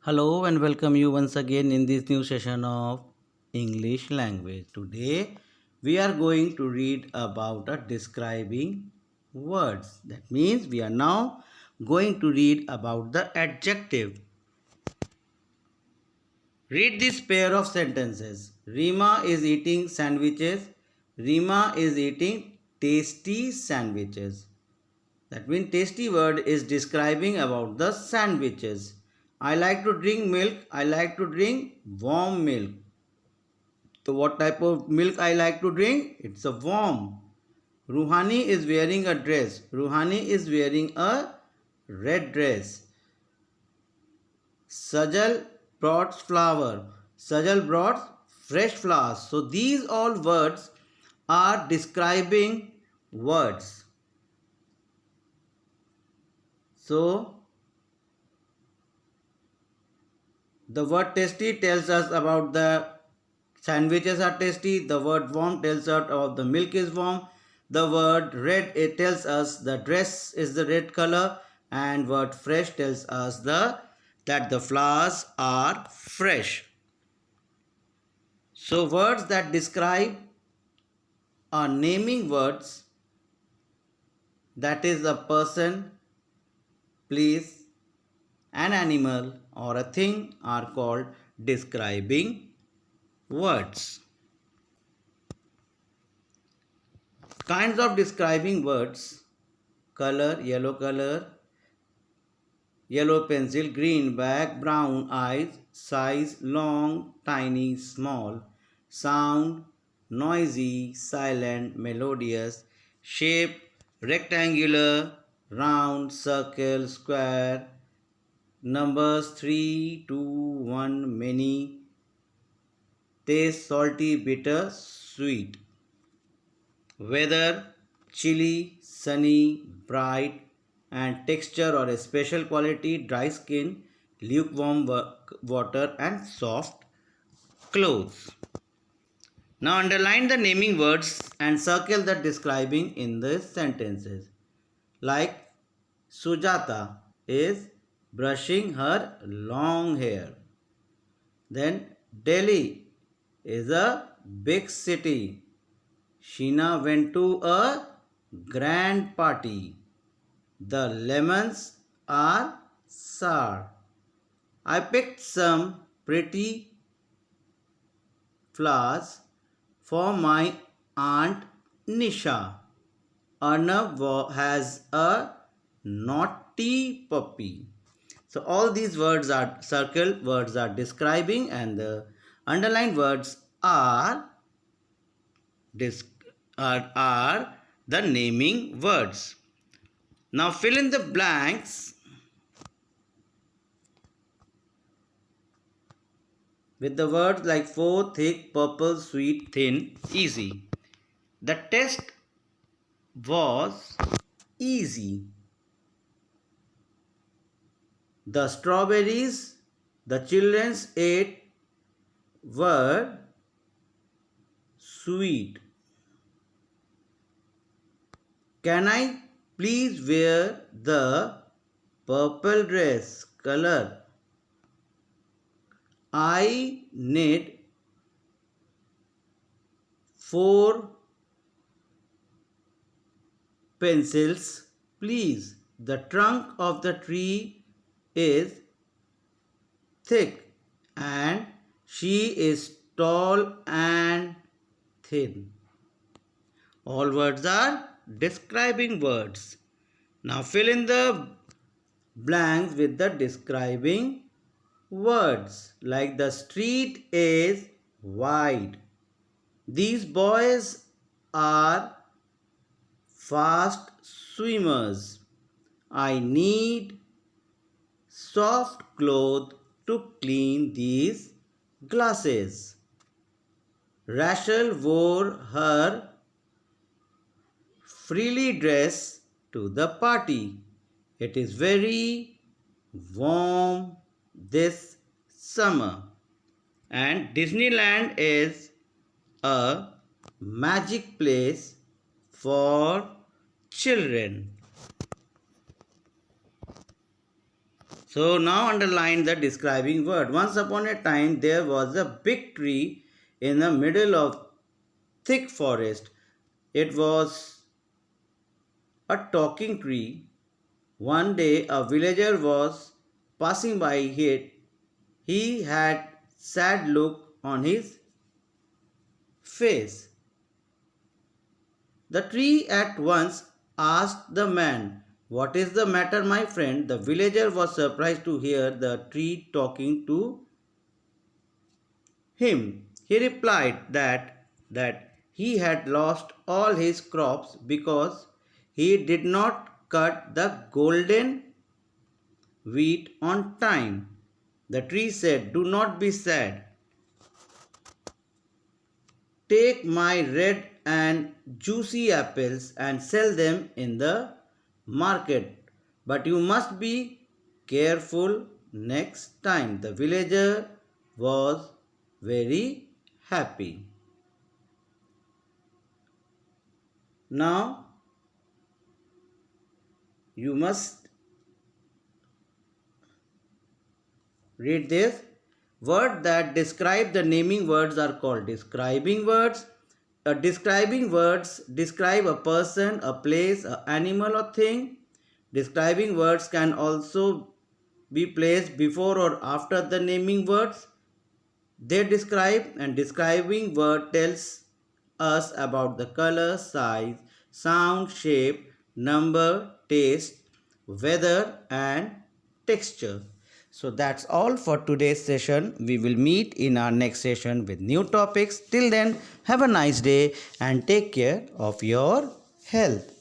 Hello and welcome you once again in this new session of English language. Today we are going to read about a describing words. That means we are now going to read about the adjective. Read this pair of sentences. Rima is eating sandwiches. Rima is eating tasty sandwiches. That means tasty word is describing about the sandwiches. I like to drink milk. I like to drink warm milk. So what type of milk I like to drink? It's a warm. Ruhani is wearing a dress. Ruhani is wearing a red dress. Sajal brought flower. Sajal brought fresh flowers. So these all words are describing words. So the word tasty tells us about the sandwiches are tasty. The word warm tells us about the milk is warm. The word red, it tells us the dress is the red color. And word fresh tells us that the flowers are fresh. So words that describe are naming words. That is a person, place, an animal or a thing are called describing words. Kinds of describing words: color, yellow pencil, green bag, brown eyes, size, long, tiny, small, sound, noisy, silent, melodious, shape, rectangular, round, circle, square, numbers 3, 2, 1, many, taste, salty, bitter, sweet. Weather: chilly, sunny, bright, and texture or a special quality: dry skin, lukewarm water, and soft clothes. Now underline the naming words and circle the describing in the sentences. Like Sujata is brushing her long hair. Then Delhi is a big city. Sheena went to a grand party. The lemons are sour. I picked some pretty flowers for my aunt Nisha. Arnav has a naughty puppy. So all these words are circled, words are describing, and the underlined words are are the naming words. Now fill in the blanks with the words like four, thick, purple, sweet, thin, easy. The test was easy. The strawberries the children ate were sweet. Can I please wear the purple dress color? I need four pencils, please. The trunk of the tree is thick and she is tall and thin. All words are describing words. Now fill in the blanks with the describing words like the street is wide. These boys are fast swimmers. I need soft cloth to clean these glasses. Rachel wore her frilly dress to the party. It is very warm this summer. And Disneyland is a magic place for children. So now underline the describing word. Once upon a time there was a big tree in the middle of thick forest. It was a talking tree. One day a villager was passing by it. He had sad look on his face. The tree at once asked the man, "What is the matter, my friend?" The villager was surprised to hear the tree talking to him. He replied that he had lost all his crops because he did not cut the golden wheat on time. The tree said, "Do not be sad. Take my red and juicy apples and sell them in the market. But you must be careful next time." The villager was very happy. Now you must read this. Words that describe the naming words are called describing words. Describing words describe a person, a place, an animal or thing. Describing words can also be placed before or after the naming words. They describe, and describing word tells us about the color, size, sound, shape, number, taste, weather and texture. So that's all for today's session. We will meet in our next session with new topics. Till then, have a nice day and take care of your health.